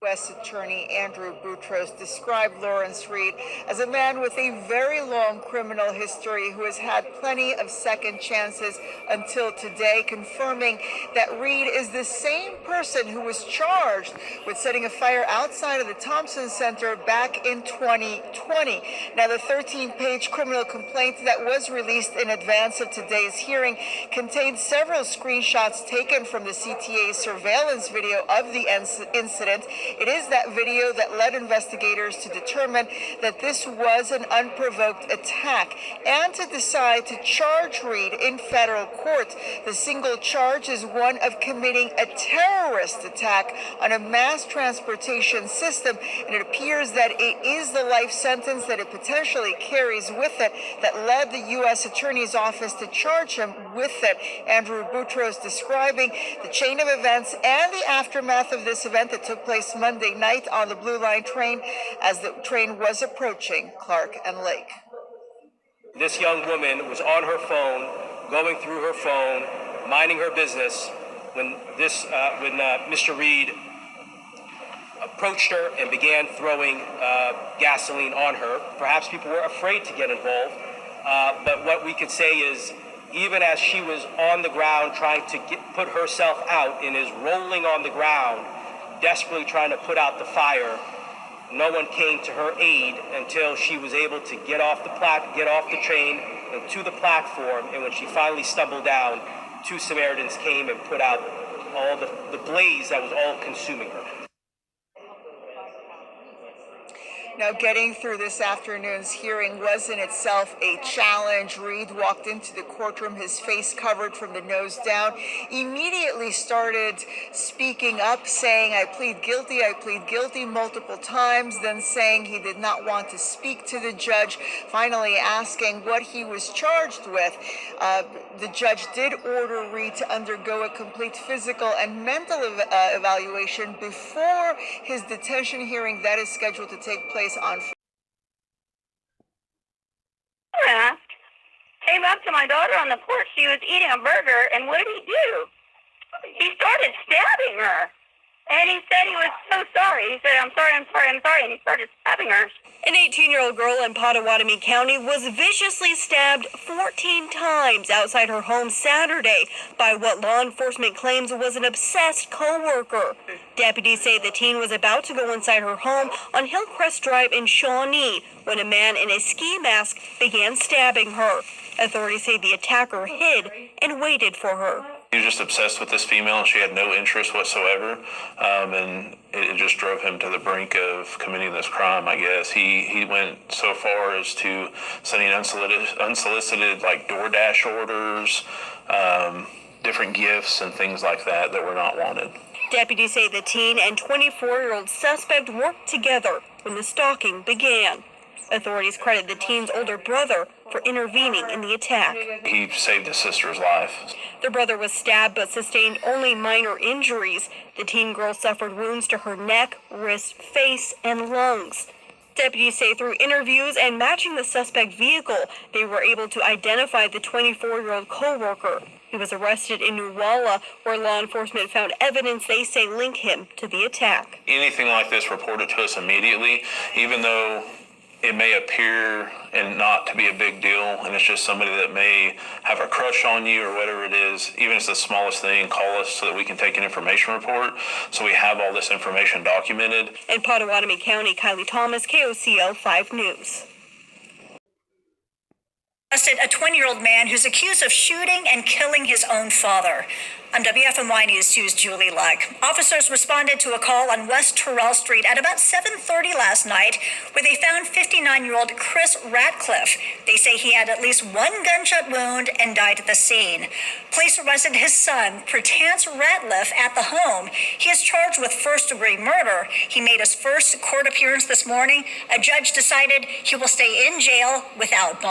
U.S. Attorney Andrew Boutros described Lawrence Reed as a man with a very long criminal history who has had plenty of second chances until today, confirming that Reed is the same person who was charged with setting a fire outside of the Thompson Center back in 2020. Now, the 13-page criminal complaint that was released in advance of today's hearing contained several screenshots taken from the CTA surveillance video of the incident. It is that video that led investigators to determine that this was an unprovoked attack and to decide to charge Reed in federal court. The single charge is one of committing a terrorist attack on a mass transportation system, and it appears that it is the life sentence that it potentially carries with it that led the U.S. Attorney's Office to charge him with it. Andrew Boutros describing the chain of events and the aftermath of this event that took place Monday night on the Blue Line train as the train was approaching Clark and Lake. This young woman was on her phone, going through her phone, minding her business, when Mr. Reed approached her and began throwing gasoline on her. Perhaps people were afraid to get involved, but what we could say is, even as she was on the ground trying to put herself out and is rolling on the ground, desperately trying to put out the fire, no one came to her aid until she was able to get off the train and to the platform. And when she finally stumbled down, two Samaritans came and put out all the blaze that was all consuming her. Now, getting through this afternoon's hearing was in itself a challenge. Reed walked into the courtroom, his face covered from the nose down, immediately started speaking up, saying, I plead guilty multiple times, then saying he did not want to speak to the judge, finally asking what he was charged with. The judge did order Reed to undergo a complete physical and mental evaluation before his detention hearing that is scheduled to take place on came up to my daughter on the porch. She was eating a burger, and what did he do? He started stabbing her. And he said he was so sorry. He said, I'm sorry, and he started stabbing her. An 18-year-old girl in Pottawatomie County was viciously stabbed 14 times outside her home Saturday by what law enforcement claims was an obsessed co-worker. Deputies say the teen was about to go inside her home on Hillcrest Drive in Shawnee when a man in a ski mask began stabbing her. Authorities say the attacker hid and waited for her. He was just obsessed with this female, and she had no interest whatsoever, and it just drove him to the brink of committing this crime, I guess. He went so far as to sending unsolicited like DoorDash orders, different gifts and things like that were not wanted. Deputies say the teen and 24-year-old suspect worked together when the stalking began. Authorities credit the teen's older brother for intervening in the attack. He saved his sister's life. The brother was stabbed but sustained only minor injuries. The teen girl suffered wounds to her neck, wrist, face, and lungs. Deputies say through interviews and matching the suspect vehicle, they were able to identify the 24-year-old co-worker. He was arrested in Nuwala, where law enforcement found evidence they say link him to the attack. Anything like this reported to us immediately, even though it may appear and not to be a big deal, and it's just somebody that may have a crush on you or whatever it is. Even if it's the smallest thing, call us so that we can take an information report so we have all this information documented. In Pottawatomie County, Kylie Thomas, KOCO 5 News. Arrested a 20-year-old man who's accused of shooting and killing his own father. I'm WFMY News 2's Julie Luck. Officers responded to a call on West Terrell Street at about 7:30 last night, where they found 59-year-old Chris Ratcliffe. They say he had at least one gunshot wound and died at the scene. Police arrested his son, Prudence Ratcliffe, at the home. He is charged with first-degree murder. He made his first court appearance this morning. A judge decided he will stay in jail without bond.